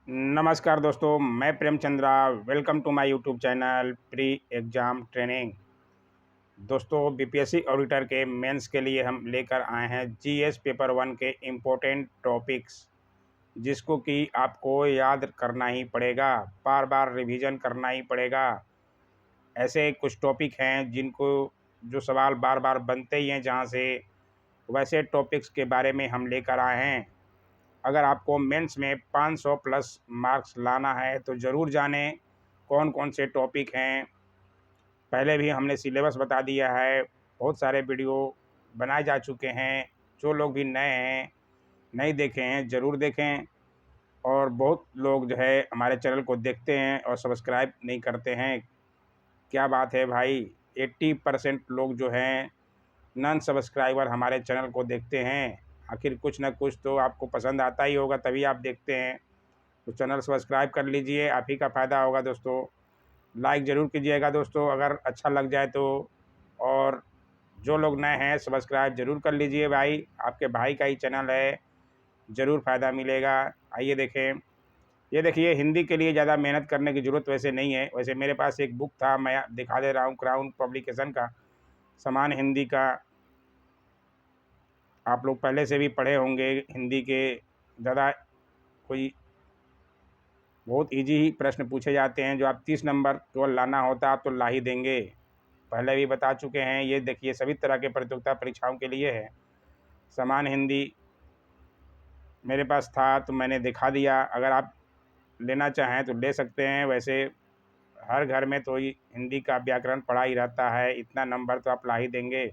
नमस्कार दोस्तों, मैं Premchandra. Welcome to my YouTube channel pre exam training. दोस्तों, बीपीएससी ऑडिटर के मेंस के लिए हम लेकर आए हैं जीएस पेपर 1 के इम्पोर्टेंट टॉपिक्स, जिसको कि आपको याद करना ही पड़ेगा, बार बार रिवीजन करना ही पड़ेगा। ऐसे कुछ टॉपिक हैं जिनको जो सवाल बार बार बनते ही हैं जहाँ से, वैसे टॉपिक्स के बारे में हम लेकर आए हैं। अगर आपको मेंस में 500 प्लस मार्क्स लाना है तो ज़रूर जानें कौन कौन से टॉपिक हैं। पहले भी हमने सिलेबस बता दिया है, बहुत सारे वीडियो बनाए जा चुके हैं। जो लोग भी नए हैं, नहीं देखे हैं, ज़रूर देखें। और बहुत लोग जो है हमारे चैनल को देखते हैं और सब्सक्राइब नहीं करते हैं। क्या बात है भाई, 80% लोग जो हैं नॉन सब्सक्राइबर हमारे चैनल को देखते हैं। आखिर कुछ ना कुछ तो आपको पसंद आता ही होगा, तभी आप देखते हैं। तो चैनल सब्सक्राइब कर लीजिए, आप ही का फ़ायदा होगा दोस्तों। लाइक ज़रूर कीजिएगा दोस्तों अगर अच्छा लग जाए तो। और जो लोग नए हैं सब्सक्राइब ज़रूर कर लीजिए भाई, आपके भाई का ही चैनल है, ज़रूर फ़ायदा मिलेगा। आइए देखें, ये देखिए, हिंदी के लिए ज़्यादा मेहनत करने की ज़रूरत वैसे नहीं है। वैसे मेरे पास एक बुक था, मैं दिखा दे रहा हूँ, क्राउन पब्लिकेशन का समान हिंदी का। आप लोग पहले से भी पढ़े होंगे हिंदी के। ज़्यादा कोई बहुत इजी ही प्रश्न पूछे जाते हैं, जो आप 30 नंबर केवल लाना होता आप तो ला ही देंगे। पहले भी बता चुके हैं। ये देखिए, सभी तरह के प्रतियोगिता परीक्षाओं के लिए है। समान हिंदी मेरे पास था तो मैंने दिखा दिया। अगर आप लेना चाहें तो ले सकते हैं। वैसे हर घर में तो हिंदी का व्याकरण पढ़ा ही रहता है, इतना नंबर तो आप ला ही देंगे।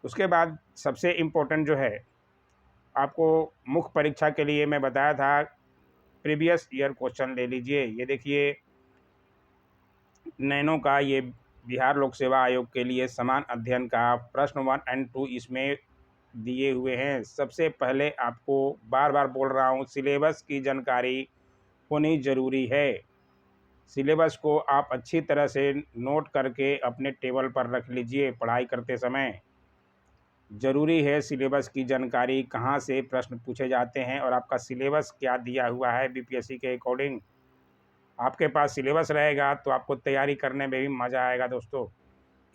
उसके बाद सबसे इम्पोर्टेंट जो है, आपको मुख्य परीक्षा के लिए मैं बताया था, प्रीवियस ईयर क्वेश्चन ले लीजिए। ये देखिए, नैनो का ये बिहार लोक सेवा आयोग के लिए समान अध्ययन का प्रश्न 1 एंड 2 इसमें दिए हुए हैं। सबसे पहले आपको बार बार बोल रहा हूँ, सिलेबस की जानकारी होनी ज़रूरी है। सिलेबस को आप अच्छी तरह से नोट करके अपने टेबल पर रख लीजिए पढ़ाई करते समय। ज़रूरी है सिलेबस की जानकारी, कहाँ से प्रश्न पूछे जाते हैं और आपका सिलेबस क्या दिया हुआ है बीपीएससी के अकॉर्डिंग। आपके पास सिलेबस रहेगा तो आपको तैयारी करने में भी मज़ा आएगा दोस्तों।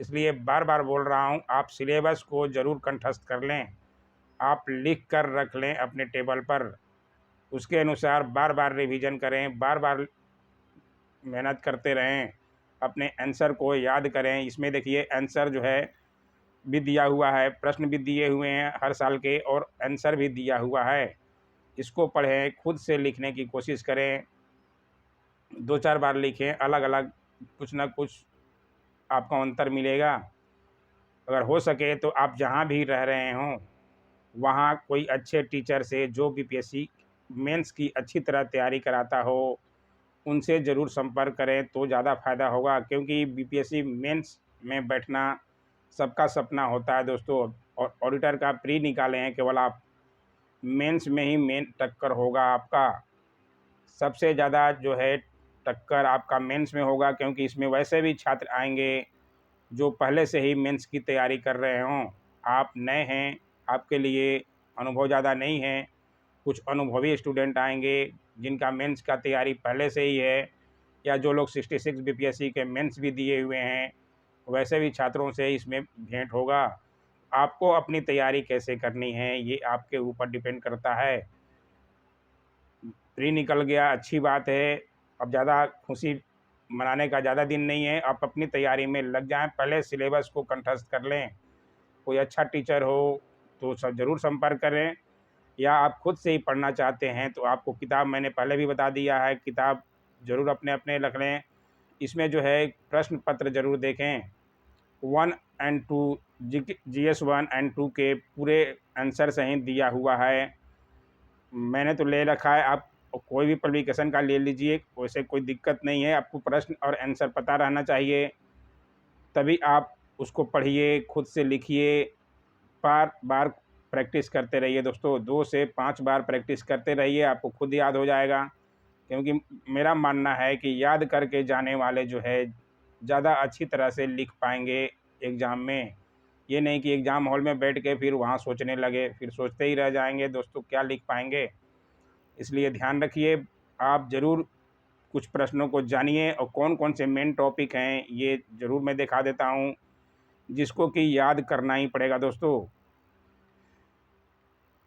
इसलिए बार बार बोल रहा हूँ, आप सिलेबस को ज़रूर कंठस्थ कर लें, आप लिख कर रख लें अपने टेबल पर। उसके अनुसार बार बार रिवीजन करें, बार बार मेहनत करते रहें, अपने आंसर को याद करें। इसमें देखिए, आंसर जो है भी दिया हुआ है, प्रश्न भी दिए हुए हैं हर साल के, और आंसर भी दिया हुआ है। इसको पढ़ें, खुद से लिखने की कोशिश करें, 2-4 बार लिखें, अलग अलग कुछ ना कुछ आपको अंतर मिलेगा। अगर हो सके तो आप जहाँ भी रह रहे हों, वहाँ कोई अच्छे टीचर से, जो बीपीएससी मेंस की अच्छी तरह तैयारी कराता हो, उनसे ज़रूर संपर्क करें तो ज़्यादा फ़ायदा होगा। क्योंकि बीपीएससी मेंस में बैठना सबका सपना होता है दोस्तों। और ऑडिटर का प्री निकाले हैं केवल आप, मेंस में ही मेन टक्कर होगा आपका। सबसे ज़्यादा जो है टक्कर आपका मेंस में होगा, क्योंकि इसमें वैसे भी छात्र आएंगे जो पहले से ही मेंस की तैयारी कर रहे हों। आप नए हैं, आपके लिए अनुभव ज़्यादा नहीं है। कुछ अनुभवी स्टूडेंट आएंगे जिनका मेंस का तैयारी पहले से ही है, या जो लोग 66 बीपीएससी के मेंस भी दिए हुए हैं, वैसे भी छात्रों से इसमें भेंट होगा। आपको अपनी तैयारी कैसे करनी है ये आपके ऊपर डिपेंड करता है। प्री निकल गया, अच्छी बात है। अब ज़्यादा खुशी मनाने का ज़्यादा दिन नहीं है, आप अपनी तैयारी में लग जाएं। पहले सिलेबस को कंठस्थ कर लें। कोई अच्छा टीचर हो तो सब ज़रूर संपर्क करें, या आप खुद से ही पढ़ना चाहते हैं तो आपको किताब मैंने पहले भी बता दिया है, किताब ज़रूर अपने अपने रख लें। इसमें जो है प्रश्न पत्र ज़रूर देखें। 1 एंड 2 जीएस 1 एंड 2 के पूरे आंसर सहित दिया हुआ है। मैंने तो ले रखा है, आप कोई भी पब्लिकेशन का ले लीजिए, वैसे कोई दिक्कत नहीं है। आपको प्रश्न और आंसर पता रहना चाहिए, तभी आप उसको पढ़िए, खुद से लिखिए, बार बार प्रैक्टिस करते रहिए दोस्तों। 2 से 5 बार प्रैक्टिस करते रहिए, आपको खुद याद हो जाएगा। क्योंकि मेरा मानना है कि याद करके जाने वाले जो है ज़्यादा अच्छी तरह से लिख पाएंगे एग्ज़ाम में। ये नहीं कि एग्ज़ाम हॉल में बैठ के फिर वहाँ सोचने लगे, फिर सोचते ही रह जाएंगे दोस्तों, क्या लिख पाएंगे। इसलिए ध्यान रखिए, आप ज़रूर कुछ प्रश्नों को जानिए और कौन कौन से मेन टॉपिक हैं ये ज़रूर मैं दिखा देता हूँ, जिसको कि याद करना ही पड़ेगा दोस्तों।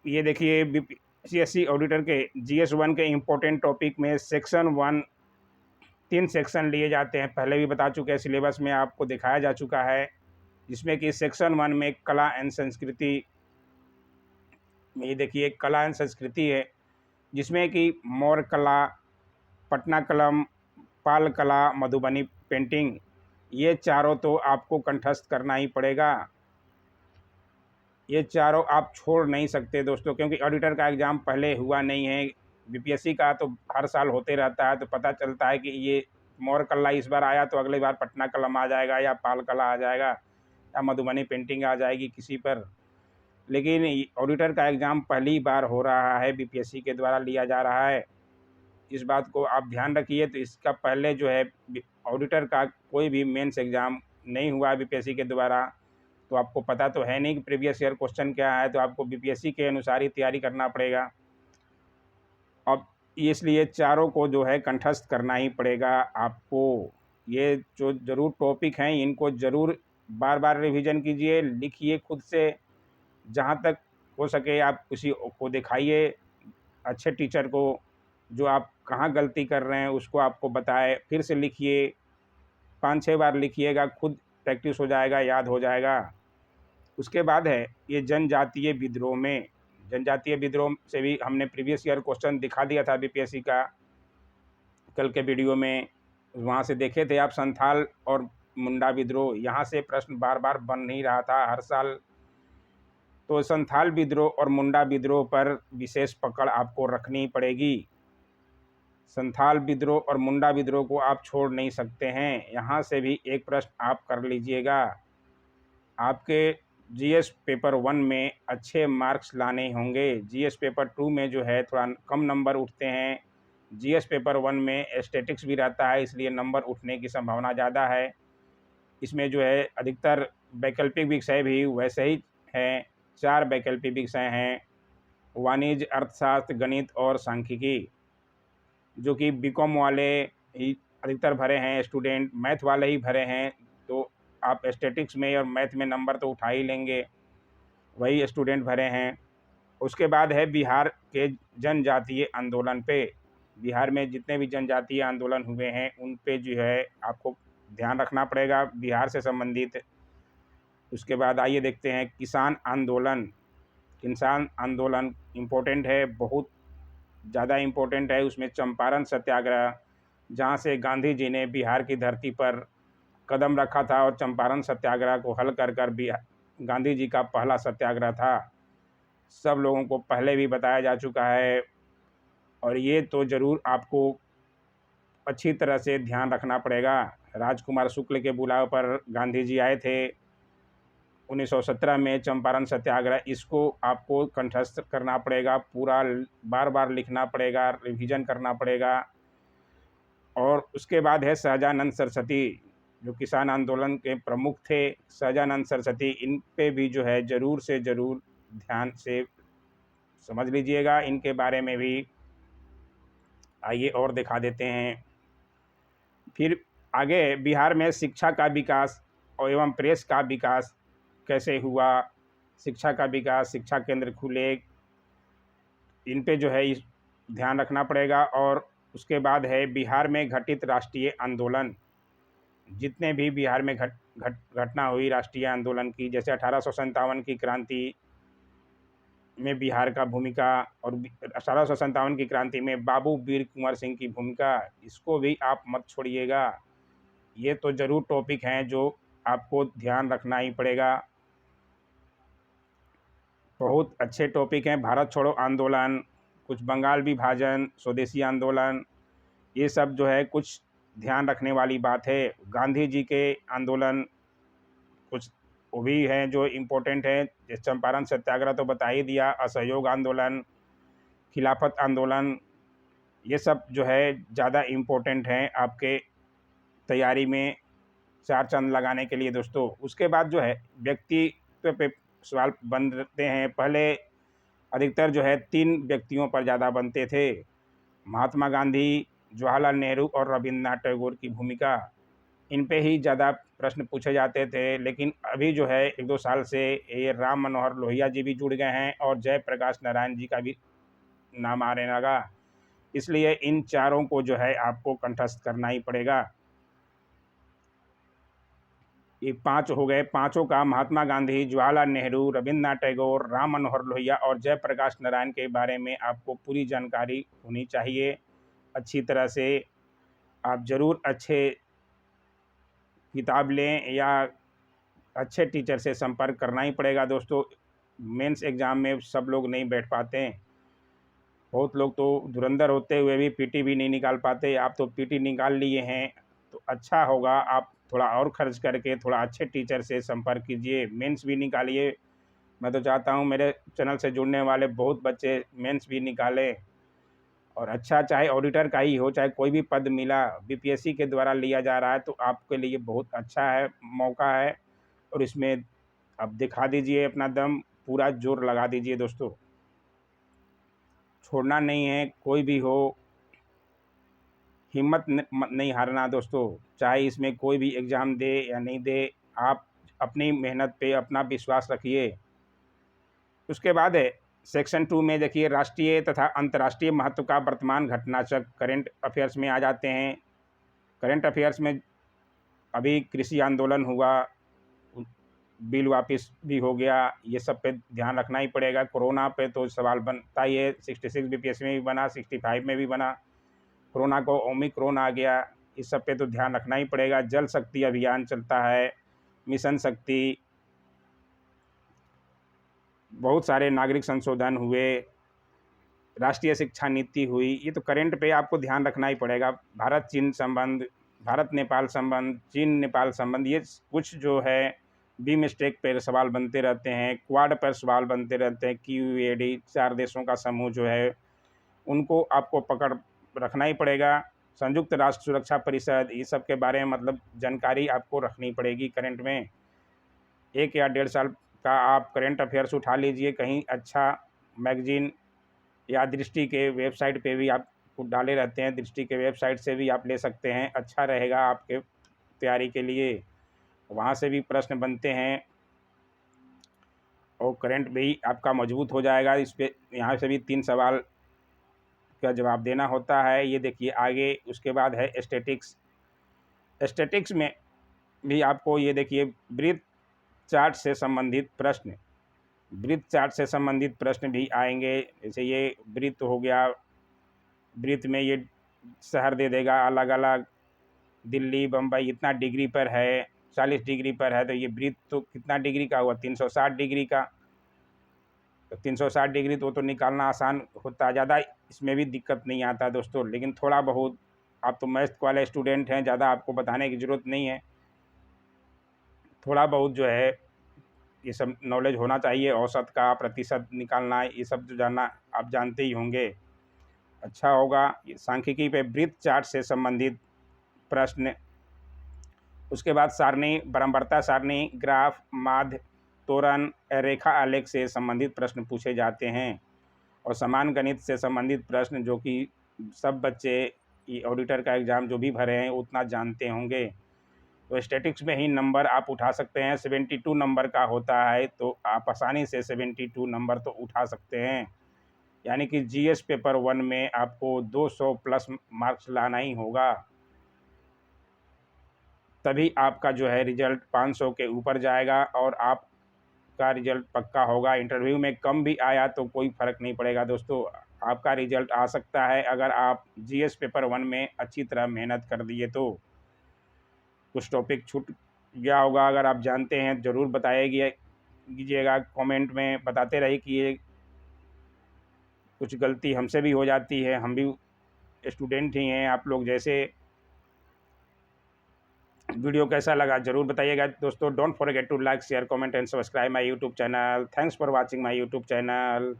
ये देखिए बीपीएससी ऑडिटर के GS1 के इम्पोर्टेंट टॉपिक में सेक्शन 1 3 सेक्शन लिए जाते हैं, पहले भी बता चुके हैं, सिलेबस में आपको दिखाया जा चुका है। जिसमें कि सेक्शन 1 में कला एंड संस्कृति में ये देखिए कला एंड संस्कृति है, जिसमें कि मौर्य कला, पटना कलम, पाल कला, मधुबनी पेंटिंग, ये चारों तो आपको कंठस्थ करना ही पड़ेगा। ये चारों आप छोड़ नहीं सकते दोस्तों, क्योंकि ऑडिटर का एग्ज़ाम पहले हुआ नहीं है। बीपीएससी का तो हर साल होते रहता है, तो पता चलता है कि ये मौर्य कला इस बार आया तो अगली बार पटना कलम आ जाएगा या पाल कला आ जाएगा या मधुबनी पेंटिंग आ जाएगी किसी पर। लेकिन ऑडिटर का एग्ज़ाम पहली बार हो रहा है, बीपीएससी के द्वारा लिया जा रहा है, इस बात को आप ध्यान रखिए। तो इसका पहले जो है ऑडिटर का कोई भी मेंस एग्ज़ाम नहीं हुआ है बीपीएससी के द्वारा, तो आपको पता तो है नहीं कि प्रीवियस ईयर क्वेश्चन क्या है, तो आपको बीपीएससी के अनुसार ही तैयारी करना पड़ेगा। अब इसलिए चारों को जो है कंठस्थ करना ही पड़ेगा आपको। ये जो ज़रूर टॉपिक हैं इनको ज़रूर बार बार रिवीजन कीजिए, लिखिए खुद से, जहाँ तक हो सके आप किसी को दिखाइए, अच्छे टीचर को, जो आप कहाँ गलती कर रहे हैं उसको आपको बताए, फिर से लिखिए, 5-6 बार लिखिएगा, खुद प्रैक्टिस हो जाएगा, याद हो जाएगा। उसके बाद है ये जनजातीय विद्रोह में, जनजातीय विद्रोह से भी हमने प्रीवियस ईयर क्वेश्चन दिखा दिया था बीपीएससी का कल के वीडियो में, वहाँ से देखे थे आप। संथाल और मुंडा विद्रोह, यहाँ से प्रश्न बार बार बन नहीं रहा था हर साल, तो संथाल विद्रोह और मुंडा विद्रोह पर विशेष पकड़ आपको रखनी पड़ेगी। संथाल विद्रोह और मुंडा विद्रोह को आप छोड़ नहीं सकते हैं, यहाँ से भी एक प्रश्न आप कर लीजिएगा। आपके जीएस पेपर 1 में अच्छे मार्क्स लाने होंगे। जीएस पेपर 2 में जो है थोड़ा कम नंबर उठते हैं, जीएस पेपर 1 में स्टैटिक्स भी रहता है, इसलिए नंबर उठने की संभावना ज़्यादा है। इसमें जो है अधिकतर वैकल्पिक विषय भी वैसे ही हैं, 4 वैकल्पिक विषय हैं, वाणिज्य, अर्थशास्त्र, गणित और सांख्यिकी, जो कि बीकॉम वाले ही अधिकतर भरे हैं स्टूडेंट, मैथ वाले ही भरे हैं, तो आप स्टैटिक्स में और मैथ में नंबर तो उठा ही लेंगे, वही स्टूडेंट भरे हैं। उसके बाद है बिहार के जनजातीय आंदोलन पे, बिहार में जितने भी जनजातीय आंदोलन हुए हैं उन पे जो है आपको ध्यान रखना पड़ेगा, बिहार से संबंधित। उसके बाद आइए देखते हैं किसान आंदोलन। किसान आंदोलन इम्पोर्टेंट है, बहुत ज़्यादा इम्पोर्टेंट है। उसमें चंपारण सत्याग्रह, जहाँ से गांधी जी ने बिहार की धरती पर कदम रखा था और चंपारण सत्याग्रह को हल कर गांधी जी का पहला सत्याग्रह था, सब लोगों को पहले भी बताया जा चुका है, और ये तो ज़रूर आपको अच्छी तरह से ध्यान रखना पड़ेगा। राजकुमार शुक्ल के बुलाव पर गांधी जी आए थे 1917 में, चंपारण सत्याग्रह, इसको आपको कंठस्थ करना पड़ेगा, पूरा बार बार लिखना पड़ेगा, रिवीजन करना पड़ेगा। और उसके बाद है सहजानंद सरस्वती, जो किसान आंदोलन के प्रमुख थे, सहजानंद सरस्वती, इन पे भी जो है ज़रूर से ज़रूर ध्यान से समझ लीजिएगा, इनके बारे में भी आइए और दिखा देते हैं। फिर आगे बिहार में शिक्षा का विकास और एवं प्रेस का विकास कैसे हुआ, शिक्षा का विकास, शिक्षा केंद्र खुले, इन पे जो है इस ध्यान रखना पड़ेगा। और उसके बाद है बिहार में घटित राष्ट्रीय आंदोलन, जितने भी बिहार में घटना हुई राष्ट्रीय आंदोलन की, जैसे 1857 की क्रांति में बिहार का भूमिका, और 1857 की क्रांति में बाबू वीर कुंवर सिंह की भूमिका, इसको भी आप मत छोड़िएगा। ये तो ज़रूर टॉपिक हैं जो आपको ध्यान रखना ही पड़ेगा, बहुत अच्छे टॉपिक हैं। भारत छोड़ो आंदोलन, कुछ बंगाल विभाजन, स्वदेशी आंदोलन, ये सब जो है कुछ ध्यान रखने वाली बात है। गांधी जी के आंदोलन कुछ वो भी हैं जो इम्पोर्टेंट हैं, जैसे चंपारण सत्याग्रह तो बता ही दिया, असहयोग आंदोलन, खिलाफत आंदोलन, ये सब जो है ज़्यादा इम्पोर्टेंट हैं आपके तैयारी में चार चांद लगाने के लिए दोस्तों। उसके बाद जो है व्यक्तित्व पे सवाल बनते हैं, पहले अधिकतर जो है 3 व्यक्तियों पर ज़्यादा बनते थे, महात्मा गांधी, जवाहरलाल नेहरू और रविन्द्रनाथ टैगोर की भूमिका, इन पे ही ज़्यादा प्रश्न पूछे जाते थे। लेकिन अभी जो है 1-2 साल से ये राम मनोहर लोहिया जी भी जुड़ गए हैं और जयप्रकाश नारायण जी का भी नाम आने लगा। इसलिए इन चारों को जो है आपको कंठस्थ करना ही पड़ेगा। ये 5 हो गए, पाँचों का महात्मा गांधी, जवाहरलाल नेहरू, रविन्द्रनाथ टैगोर, राम मनोहर लोहिया और जयप्रकाश नारायण के बारे में आपको पूरी जानकारी होनी चाहिए। अच्छी तरह से आप ज़रूर अच्छे किताब लें या अच्छे टीचर से संपर्क करना ही पड़ेगा दोस्तों। मेंस एग्ज़ाम में सब लोग नहीं बैठ पाते हैं। बहुत लोग तो धुरंधर होते हुए भी पीटी भी नहीं निकाल पाते। आप तो पीटी निकाल लिए हैं तो अच्छा होगा, आप थोड़ा और खर्च करके थोड़ा अच्छे टीचर से संपर्क कीजिए, मेंस भी निकालिए। मैं तो चाहता हूँ मेरे चैनल से जुड़ने वाले बहुत बच्चे मेंस भी निकालें और अच्छा, चाहे ऑडिटर का ही हो, चाहे कोई भी पद मिला, बीपीएससी के द्वारा लिया जा रहा है तो आपके लिए बहुत अच्छा है, मौका है। और इसमें आप दिखा दीजिए अपना दम, पूरा जोर लगा दीजिए दोस्तों। छोड़ना नहीं है, कोई भी हो, हिम्मत नहीं हारना दोस्तों। चाहे इसमें कोई भी एग्ज़ाम दे या नहीं दे, आप अपनी मेहनत पे अपना विश्वास रखिए। उसके बाद है सेक्शन 2 में देखिए, राष्ट्रीय तथा अंतर्राष्ट्रीय महत्व का वर्तमान घटनाचक्र करंट अफेयर्स में आ जाते हैं। करंट अफेयर्स में अभी कृषि आंदोलन हुआ, बिल वापस भी हो गया, ये सब पे ध्यान रखना ही पड़ेगा। कोरोना पे तो सवाल बनता ही है, 66 बीपीएससी में भी बना, 65 में भी बना। कोरोना को ओमिक्रॉन आ गया, इस सब पे तो ध्यान रखना ही पड़ेगा। जल शक्ति अभियान चलता है, मिशन शक्ति, बहुत सारे नागरिक संशोधन हुए, राष्ट्रीय शिक्षा नीति हुई, ये तो करंट पे आपको ध्यान रखना ही पड़ेगा। भारत चीन संबंध, भारत नेपाल संबंध, चीन नेपाल संबंध, ये कुछ जो है बी मिस्टेक पर सवाल बनते रहते हैं, क्वाड पर सवाल बनते रहते हैं। क्यूएडी 4 देशों का समूह जो है, उनको आपको पकड़ रखना ही पड़ेगा। संयुक्त राष्ट्र सुरक्षा परिषद, ये सब के बारे में मतलब जानकारी आपको रखनी पड़ेगी करंट में। 1 या 1.5 साल का आप करंट अफेयर्स उठा लीजिए, कहीं अच्छा मैगजीन या दृष्टि के वेबसाइट पे भी आप डाले रहते हैं, दृष्टि के वेबसाइट से भी आप ले सकते हैं, अच्छा रहेगा आपके तैयारी के लिए। वहाँ से भी प्रश्न बनते हैं और करंट भी आपका मजबूत हो जाएगा। इस पे यहाँ से भी 3 सवाल का जवाब देना होता है। ये देखिए आगे, उसके बाद है स्टैटिक्स। स्टैटिक्स में भी आपको ये देखिए वृत्त चार्ट से संबंधित प्रश्न, वृत्त चार्ट से संबंधित प्रश्न भी आएंगे। जैसे ये वृत्त हो गया, वृत्त में ये शहर दे देगा अलग अलग, दिल्ली बम्बई इतना डिग्री पर है, 40 डिग्री पर है, तो ये वृत्त तो कितना डिग्री का हुआ, 360 डिग्री का। तो 360 डिग्री तो निकालना आसान होता है, ज़्यादा इसमें भी दिक्कत नहीं आता दोस्तों। लेकिन थोड़ा बहुत, आप तो मैथ वाले स्टूडेंट हैं, ज़्यादा आपको बताने की ज़रूरत नहीं है। थोड़ा बहुत जो है ये सब नॉलेज होना चाहिए, औसत का प्रतिशत निकालना, ये सब जो जानना आप जानते ही होंगे, अच्छा होगा। ये सांख्यिकी पे वृत्त चार्ट से संबंधित प्रश्न। उसके बाद सारणी, बराबरता सारणी, ग्राफ, माध्य, तोरण, रेखा आलेख से संबंधित प्रश्न पूछे जाते हैं। और समान गणित से संबंधित प्रश्न, जो कि सब बच्चे ये ऑडिटर का एग्ज़ाम जो भी भरे हैं उतना जानते होंगे। तो स्टैटिक्स में ही नंबर आप उठा सकते हैं, 72 नंबर का होता है, तो आप आसानी से 72 नंबर तो उठा सकते हैं। यानी कि जीएस पेपर 1 में आपको 200 प्लस मार्क्स लाना ही होगा, तभी आपका जो है रिजल्ट 500 के ऊपर जाएगा और आपका रिजल्ट पक्का होगा। इंटरव्यू में कम भी आया तो कोई फ़र्क नहीं पड़ेगा दोस्तों, आपका रिजल्ट आ सकता है अगर आप जीएस पेपर 1 में अच्छी तरह मेहनत कर दिए तो। कुछ टॉपिक छूट गया होगा, अगर आप जानते हैं ज़रूर कीजिएगा, कमेंट में बताते रहिए कि ये कुछ गलती हमसे भी हो जाती है, हम भी स्टूडेंट ही हैं आप लोग जैसे। वीडियो कैसा लगा ज़रूर बताइएगा दोस्तों। Don't forget to like, share, comment and subscribe my YouTube channel. Thanks for watching my YouTube channel.